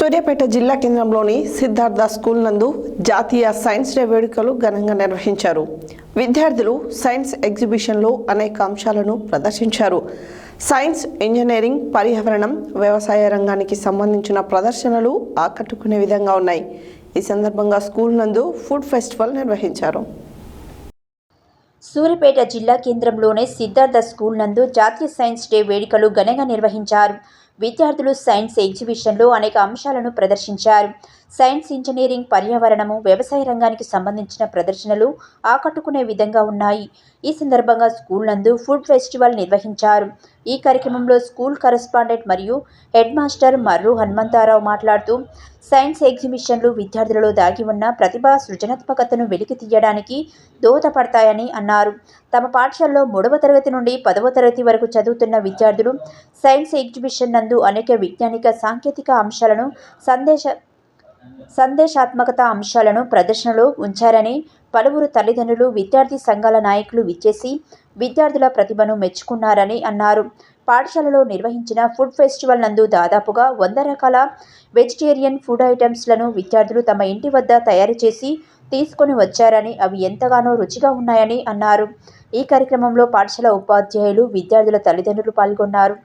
సూర్యాపేట జిల్లా కేంద్రంలోని సిద్ధార్థ స్కూల్ నందు జాతీయ సైన్స్ డే వేడుకలు ఘనంగా నిర్వహించారు. విద్యార్థులు సైన్స్ ఎగ్జిబిషన్లో అనేక అంశాలను ప్రదర్శించారు. సైన్స్, ఇంజనీరింగ్, పర్యావరణం, వ్యవసాయ రంగానికి సంబంధించిన ప్రదర్శనలు ఆకట్టుకునే విధంగా ఉన్నాయి. ఈ సందర్భంగా స్కూల్ నందు ఫుడ్ ఫెస్టివల్ నిర్వహించారు. సూర్యాపేట జిల్లా కేంద్రంలోని సిద్ధార్థ స్కూల్ నందు జాతీయ సైన్స్ డే వేడుకలు ఘనంగా నిర్వహించారు. విద్యార్థులు సైన్స్ ఎగ్జిబిషన్లో అనేక అంశాలను ప్రదర్శించారు. సైన్స్, ఇంజనీరింగ్, పర్యావరణము, వ్యవసాయ రంగానికి సంబంధించిన ప్రదర్శనలు ఆకట్టుకునే విధంగా ఉన్నాయి. ఈ సందర్భంగా స్కూల్ నందు ఫుడ్ ఫెస్టివల్ నిర్వహించారు. ఈ కార్యక్రమంలో స్కూల్ కరెస్పాండెంట్ మరియు హెడ్ మాస్టర్ మర్రు హనుమంతారావు మాట్లాడుతూ, సైన్స్ ఎగ్జిబిషన్లు విద్యార్థులలో దాగి ఉన్న ప్రతిభ, సృజనాత్మకతను వెలికి తీయడానికి దోహదపడతాయని అన్నారు. తమ పాఠశాలలో 3వ తరగతి నుండి 10వ తరగతి వరకు చదువుతున్న విద్యార్థులు సైన్స్ ఎగ్జిబిషన్ నందు అనేక విజ్ఞానిక, సాంకేతిక అంశాలను, సందేశాత్మకత అంశాలను ప్రదర్శనలో ఉంచారని పలువురు తల్లిదండ్రులు, విద్యార్థి సంఘాల నాయకులు విచ్చేసి విద్యార్థుల ప్రతిభను మెచ్చుకున్నారని అన్నారు. పాఠశాలలో నిర్వహించిన ఫుడ్ ఫెస్టివల్ నందు దాదాపుగా 100 రకాల వెజిటేరియన్ ఫుడ్ ఐటమ్స్లను విద్యార్థులు తమ ఇంటి వద్ద తయారు చేసి తీసుకొని వచ్చారని, అవి ఎంతగానో రుచిగా ఉన్నాయని అన్నారు. ఈ కార్యక్రమంలో పాఠశాల ఉపాధ్యాయులు, విద్యార్థుల తల్లిదండ్రులు పాల్గొన్నారు.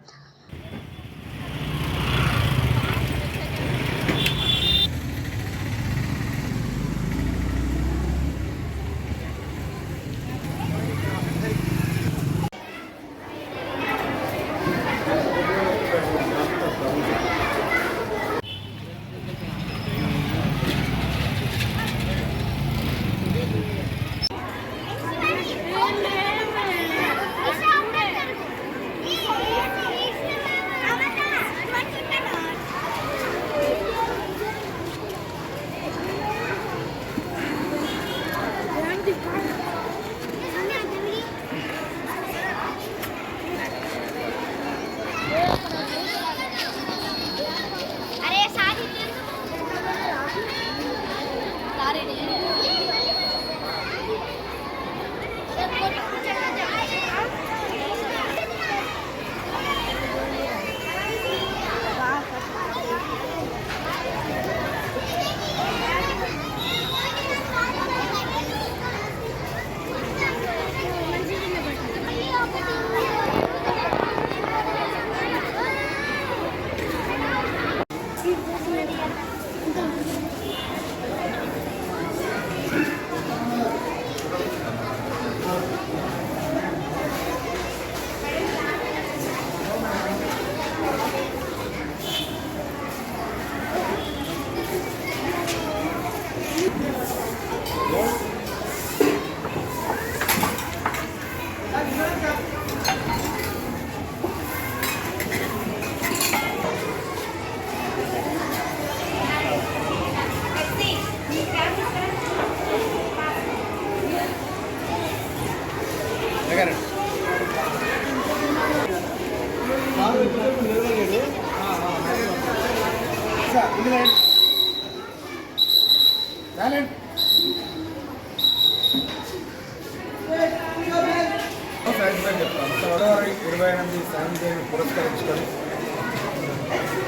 ఫిబ్రవరి 28 సైన్స్ డేని పురస్కరించుకొని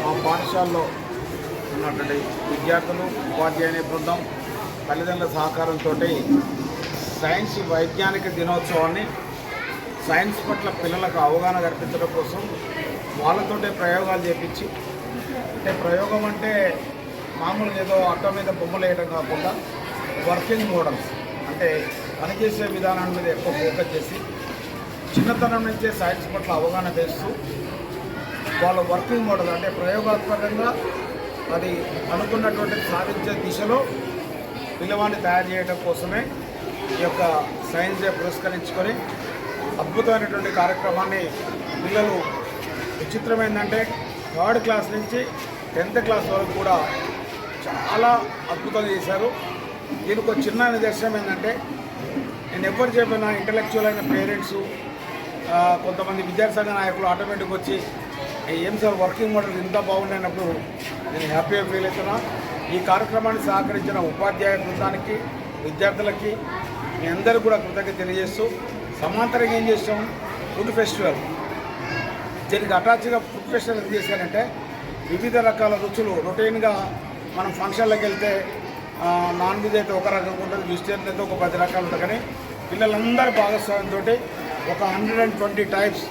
మా పాఠశాలలో ఉన్నటువంటి విద్యార్థులు, ఉపాధ్యాయుని బృందం, తల్లిదండ్రుల సహకారంతో సైన్స్ వైజ్ఞానిక దినోత్సవాన్ని సైన్స్ పట్ల పిల్లలకు అవగాహన కల్పించడం కోసం వాళ్ళతోటే ప్రయోగాలు చేపించి, అంటే ప్రయోగం అంటే మామూలుగా ఏదో అట్ట మీద బొమ్మలు వేయడం కాకుండా వర్కింగ్ మోడల్స్, అంటే పనిచేసే విధానం మీద ఎక్కువ ఫోకస్ చేసి చిన్నతనం నుంచే సైన్స్ పట్ల అవగాహన తెస్తూ వాళ్ళ వర్కింగ్ మోడల్, అంటే ప్రయోగాత్మకంగా అది అనుకున్నటువంటి సాధించే దిశలో పిల్లవాడిని తయారు చేయడం కోసమే ఈ యొక్క సైన్స్ డే పురస్కరించుకొని అద్భుతమైనటువంటి కార్యక్రమాన్ని పిల్లలు, విచిత్రమైందంటే 3rd క్లాస్ నుంచి 10th క్లాస్ వరకు కూడా చాలా అద్భుతంగా చేశారు. దీనికి ఒక చిన్న నిదర్శనం ఏంటంటే, నేను ఎవరు చెప్పినా ఇంటలెక్చువల్ అయిన పేరెంట్స్, కొంతమంది విద్యార్థి సంఘ నాయకులు ఆటోమేటిక్గా వచ్చి ఏం సార్ వర్కింగ్ మోడల్ ఇంత బాగుండేటప్పుడు నేను హ్యాపీగా ఫీల్ అవుతున్నా. ఈ కార్యక్రమాన్ని సహకరించిన ఉపాధ్యాయ బృందానికి, విద్యార్థులకి మీ అందరూ కూడా కృతజ్ఞత తెలియజేస్తూ, సమాంతరంగా ఏం చేస్తాం, ఫుడ్ ఫెస్టివల్. దీనికి అటాచ్గా ఫుడ్ ఫెస్టివల్ ఏం చేశారంటే, వివిధ రకాల రుచులు. రొటీన్గా మనం ఫంక్షన్లకు వెళ్తే నాన్ వెజ్ అయితే ఒక రకంగా ఉంటుంది, వెజిటేరియన్ అయితే ఒక 10 రకాలు ఉంటుంది. కానీ పిల్లలందరి భాగస్వామ్యంతో ఒక 120 టైప్స్